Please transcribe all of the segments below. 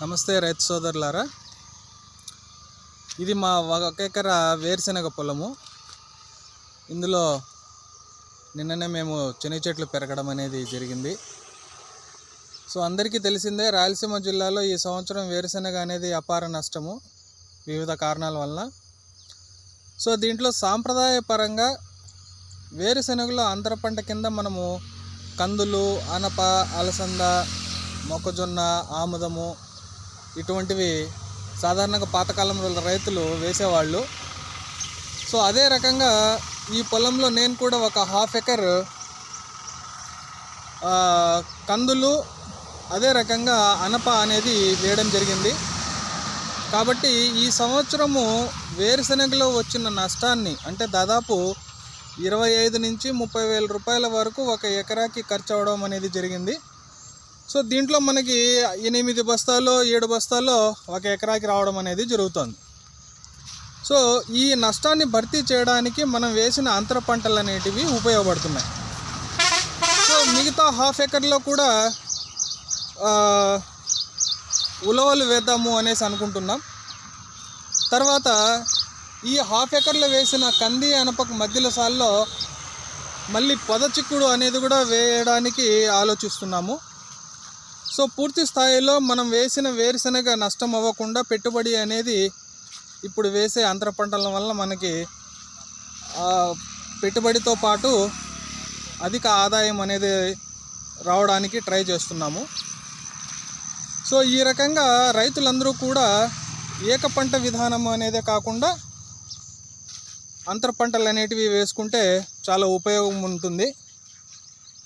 నమస్తే రైతు సోదరులారా, ఇది మా 1 ఎకరా వేరుశెనగ పొలము. ఇందులో నిన్ననే మేము శనగ చెట్లు పెరగడం అనేది జరిగింది. సో అందరికీ తెలిసిందే, రాయలసీమ జిల్లాలో ఈ సంవత్సరం వేరుశెనగ అనేది అపార నష్టము వివిధ కారణాల వల్ల. సో దీంట్లో సాంప్రదాయపరంగా వేరుశెనగలో అంతర పంట కింద మనము కందులు, అనప, అలసంద, మొక్కజొన్న, ఆముదము ఇటువంటివి సాధారణంగా పాతకాలంలో రైతులు వేసేవాళ్ళు. సో అదే రకంగా ఈ పొలంలో నేను కూడా ఒక 1/2 ఎకర్ కందులు, అదే రకంగా అనప అనేది వేయడం జరిగింది. కాబట్టి ఈ సంవత్సరము వేరుశెనగలో వచ్చిన నష్టాన్ని, అంటే దాదాపు 25 నుంచి 30 వేల రూపాయల వరకు 1 ఎకరాకి ఖర్చు అవడం అనేది జరిగింది. సో దీంట్లో మనకి 8 బస్తాలు 7 బస్తాలు 1 ఎకరాకి రావడం అనేది జరుగుతుంది. సో ఈ నష్టాన్ని భర్తీ చేయడానికి మనం వేసిన అంతర పంటలు అనేటివి ఉపయోగపడుతున్నాయి. సో మిగతా 1/2 ఎకర్లో కూడా ఉలవలు వేద్దాము అనేసి అనుకుంటున్నాం. తర్వాత ఈ 1/2 ఎకర్లో వేసిన కంది, అనపకు మధ్యలో సాల్లో మళ్ళీ పొద చిక్కుడు అనేది కూడా వేయడానికి ఆలోచిస్తున్నాము. సో పూర్తి స్థాయిలో మనం వేసిన వేరుశెనగ నష్టం అవ్వకుండా పెట్టుబడి అనేది ఇప్పుడు వేసే అంతర పంటల వల్ల మనకి పెట్టుబడితో పాటు అధిక ఆదాయం అనేది రావడానికి ట్రై చేస్తున్నాము. సో ఈ రకంగా రైతులందరూ కూడా ఏక పంట విధానం అనేదే కాకుండా అంతర పంటలు అనేటివి వేసుకుంటే చాలా ఉపయోగం ఉంటుంది.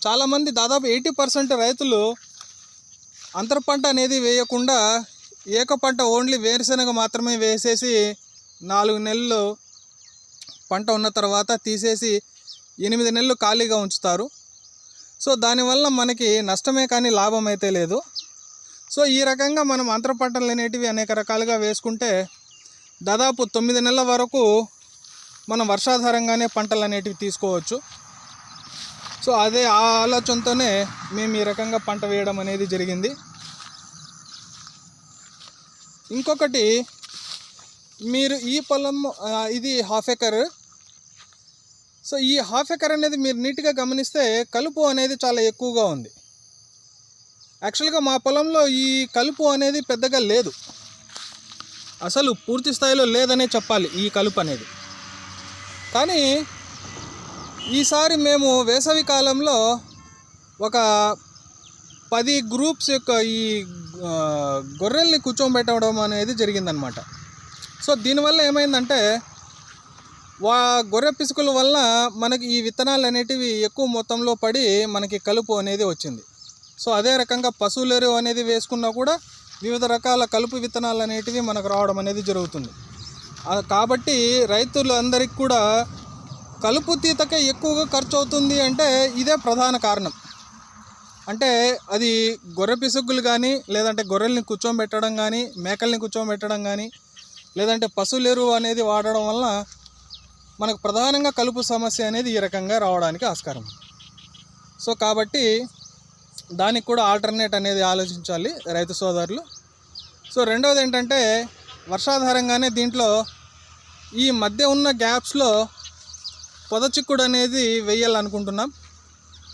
చాలామంది, దాదాపు 80% రైతులు అంతర పంట అనేది వేయకుండా ఏక పంట ఓన్లీ వేరుశెనగ మాత్రమే వేసేసి 4 నెలలు పంట ఉన్న తర్వాత తీసేసి 8 నెలలు ఖాళీగా ఉంచుతారు. సో దానివల్ల మనకి నష్టమే కానీ లాభం అయితే లేదు. సో ఈ రకంగా మనం అంతర పంటలు అనేటివి అనేక రకాలుగా వేసుకుంటే దాదాపు 9 నెలల వరకు మనం వర్షాధారంగానే పంటలు అనేటివి తీసుకోవచ్చు. సో అదే ఆ ఆలోచనతోనే మేము ఈ రకంగా పంట వేయడం అనేది జరిగింది. ఇంకొకటి, మీరు ఈ పొలం ఇది 1/2 ఎకర్. సో ఈ 1/2 ఎకర్ అనేది మీరు నీట్గా గమనిస్తే కలుపు అనేది చాలా ఎక్కువగా ఉంది. యాక్చువల్గా మా పొలంలో ఈ కలుపు అనేది పెద్దగా లేదు, అసలు పూర్తి స్థాయిలో లేదనే చెప్పాలి ఈ కలుపు అనేది. కానీ ఈసారి మేము వేసవి కాలంలో ఒక 10 గ్రూప్స్ యొక్క ఈ గొర్రెల్ని కూర్చోబెట్టడం అనేది జరిగిందనమాట. సో దీనివల్ల ఏమైందంటే గొర్రె పిసుకుల వల్ల మనకి ఈ విత్తనాలు అనేటివి ఎక్కువ మొత్తంలో పడి మనకి కలుపు అనేది వచ్చింది. సో అదే రకంగా పశువుల ఎరువు అనేది వేసుకున్నా కూడా వివిధ రకాల కలుపు విత్తనాలు అనేటివి మనకు రావడం అనేది జరుగుతుంది. కాబట్టి రైతులందరికీ కూడా కలుపు తీతకే ఎక్కువగా ఖర్చు అవుతుంది అంటే ఇదే ప్రధాన కారణం. అంటే అది గొర్రె పిసుగులు కానీ, లేదంటే గొర్రెల్ని కూర్చోబెట్టడం కానీ, మేకల్ని కూర్చోబెట్టడం కానీ, లేదంటే పశువుల ఎరువు అనేది వాడడం వల్ల మనకు ప్రధానంగా కలుపు సమస్య అనేది ఈ రకంగా రావడానికి ఆస్కారం. సో కాబట్టి దానికి కూడా ఆల్టర్నేట్ అనేది ఆలోచించాలి రైతు సోదరులు. సో రెండవది ఏంటంటే, వర్షాధారంగానే దీంట్లో ఈ మధ్య ఉన్న గ్యాప్స్లో పొద చిక్కుడు అనేది వేయాలనుకుంటున్నాం.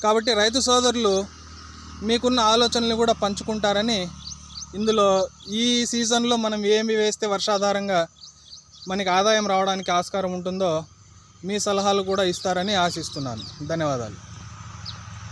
కాబట్టి రైతు సోదరులు మీకున్న ఆలోచనలు కూడా పంచుకుంటారని, ఇందులో ఈ సీజన్లో మనం ఏమి వేస్తే వర్షాధారంగా మనకి ఆదాయం రావడానికి ఆస్కారం ఉంటుందో మీ సలహాలు కూడా ఇస్తారని ఆశిస్తున్నాను. ధన్యవాదాలు.